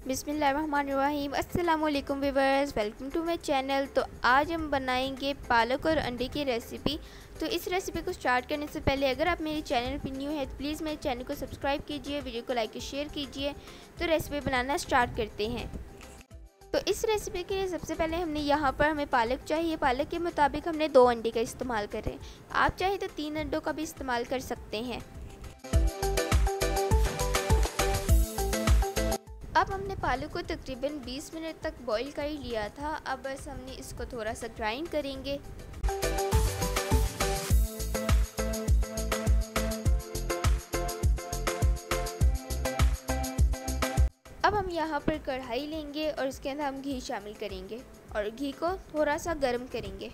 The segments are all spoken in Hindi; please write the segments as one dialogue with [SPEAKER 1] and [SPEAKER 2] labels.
[SPEAKER 1] बिस्मिल्लाहिर्रहमानिर्रहीम। अस्सलाम वालेकुम viewers, welcome to my channel. तो आज हम बनाएंगे पालक और अंडे की रेसिपी। तो इस रेसिपी को स्टार्ट करने से पहले अगर आप मेरे चैनल पर न्यू है तो प्लीज़ मेरे चैनल को सब्सक्राइब कीजिए, वीडियो को लाइक और शेयर कीजिए। तो रेसिपी बनाना स्टार्ट करते हैं। तो इस रेसिपी के लिए सबसे पहले यहाँ पर हमें पालक चाहिए। पालक के मुताबिक हमने 2 अंडे का इस्तेमाल कर रहे हैं। आप चाहे तो 3 अंडों का भी इस्तेमाल कर सकते हैं। अब हमने पालक को तकरीबन 20 मिनट तक बॉईल कर लिया था। अब बस हमने इसको थोड़ा सा ग्राइंड करेंगे। अब हम यहाँ पर कढ़ाई लेंगे और इसके अंदर हम घी शामिल करेंगे और घी को थोड़ा सा गर्म करेंगे।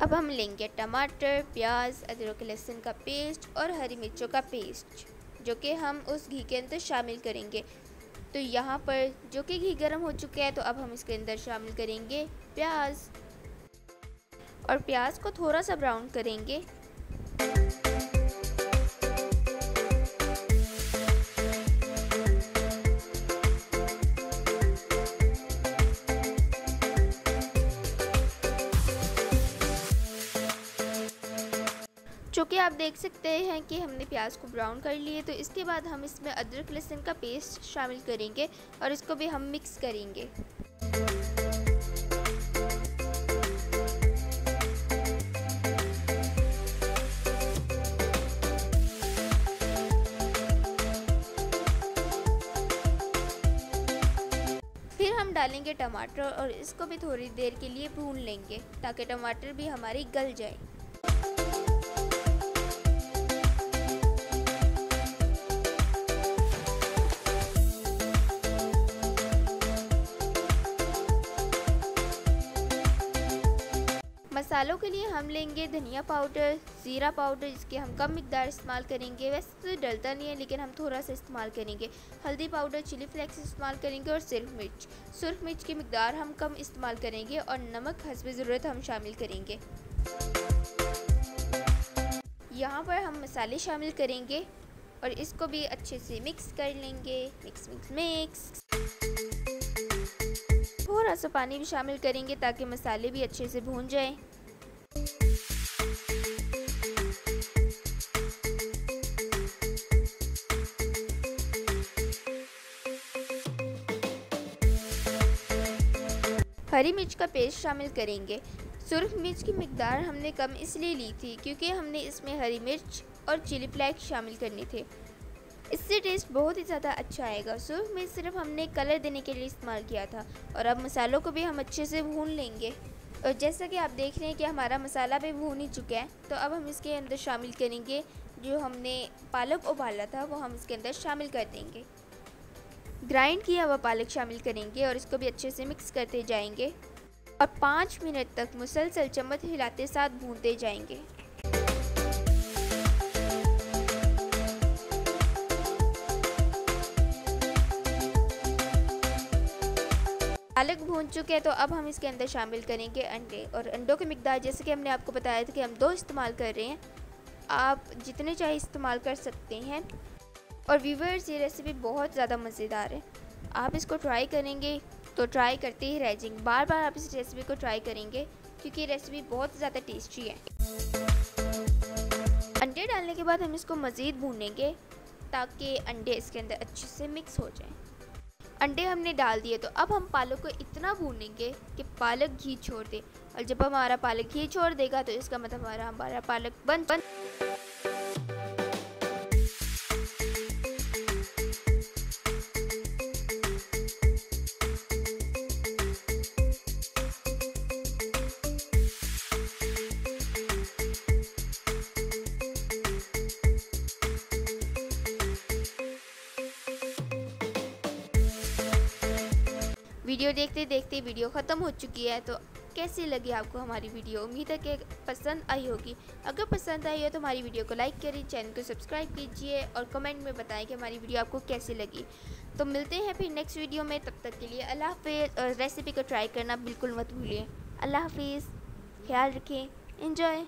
[SPEAKER 1] अब हम लेंगे टमाटर, प्याज, अदरक लहसुन का पेस्ट और हरी मिर्चों का पेस्ट, जो कि हम उस घी के अंदर शामिल करेंगे। तो यहाँ पर जो कि घी गर्म हो चुका है, तो अब हम इसके अंदर शामिल करेंगे प्याज और प्याज को थोड़ा सा ब्राउन करेंगे। चूँकि आप देख सकते हैं कि हमने प्याज को ब्राउन कर लिए, तो इसके बाद हम इसमें अदरक लहसुन का पेस्ट शामिल करेंगे और इसको भी हम मिक्स करेंगे। फिर हम डालेंगे टमाटर और इसको भी थोड़ी देर के लिए भून लेंगे ताकि टमाटर भी हमारी गल जाए। मसालों के लिए हम लेंगे धनिया पाउडर, ज़ीरा पाउडर, जिसके हम कम मिकदार इस्तेमाल करेंगे। वैसे तो डलता नहीं है लेकिन हम थोड़ा सा इस्तेमाल करेंगे। हल्दी पाउडर, चिली फ्लेक्स इस्तेमाल करेंगे और सुरख मिर्च की मिकदार हम कम इस्तेमाल करेंगे और नमक हस्ब ज़रूरत हम शामिल करेंगे। यहाँ पर हम मसाले शामिल करेंगे और इसको भी अच्छे से मिक्स कर लेंगे। मिक्स। थोड़ा सा पानी भी शामिल करेंगे ताकि मसाले भी अच्छे से भून जाएं। हरी मिर्च का पेस्ट शामिल करेंगे। सुरख मिर्च की मिकदार हमने कम इसलिए ली थी क्योंकि हमने इसमें हरी मिर्च और चिली फ्लेक्स शामिल करने थे। इससे टेस्ट बहुत ही ज़्यादा अच्छा आएगा। सुरख मिर्च सिर्फ हमने कलर देने के लिए इस्तेमाल किया था। और अब मसालों को भी हम अच्छे से भून लेंगे। और जैसा कि आप देख रहे हैं कि हमारा मसाला भी भून ही चुका है, तो अब हम इसके अंदर शामिल करेंगे जो हमने पालक उबाला था, वो हम इसके अंदर शामिल कर देंगे। ग्राइंड किया हुआ पालक शामिल करेंगे और इसको भी अच्छे से मिक्स करते जाएंगे और 5 मिनट तक मुसलसल चम्मच हिलाते साथ भूनते जाएंगे। पालक भून चुके हैं, तो अब हम इसके अंदर शामिल करेंगे अंडे। और अंडों की मिकदार जैसे कि हमने आपको बताया था कि हम 2 इस्तेमाल कर रहे हैं। आप जितने चाहे इस्तेमाल कर सकते हैं। और व्यूअर्स, ये रेसिपी बहुत ज़्यादा मज़ेदार है। आप इसको ट्राई करेंगे तो ट्राई करते ही रह जाएंगे। बार बार आप इस रेसिपी को ट्राई करेंगे क्योंकि ये रेसिपी बहुत ज़्यादा टेस्टी है। अंडे डालने के बाद हम इसको मज़ीद भूनेंगे ताकि अंडे इसके अंदर अच्छे से मिक्स हो जाएं। अंडे हमने डाल दिए, तो अब हम पालक को इतना भूनेंगे कि पालक घी छोड़ दे। और जब हमारा पालक घी छोड़ देगा तो इसका मतलब हमारा पालक बन वीडियो देखते देखते वीडियो ख़त्म हो चुकी है। तो कैसी लगी आपको हमारी वीडियो। उम्मीद है कि पसंद आई होगी। अगर पसंद आई हो तो हमारी वीडियो को लाइक करिए, चैनल को सब्सक्राइब कीजिए और कमेंट में बताएं कि हमारी वीडियो आपको कैसी लगी। तो मिलते हैं फिर नेक्स्ट वीडियो में, तब तक के लिए अल्लाह हाफिज़। और रेसिपी को ट्राई करना बिल्कुल मत भूलिए। अल्लाह हाफिज़, ख्याल रखें, एंजॉय।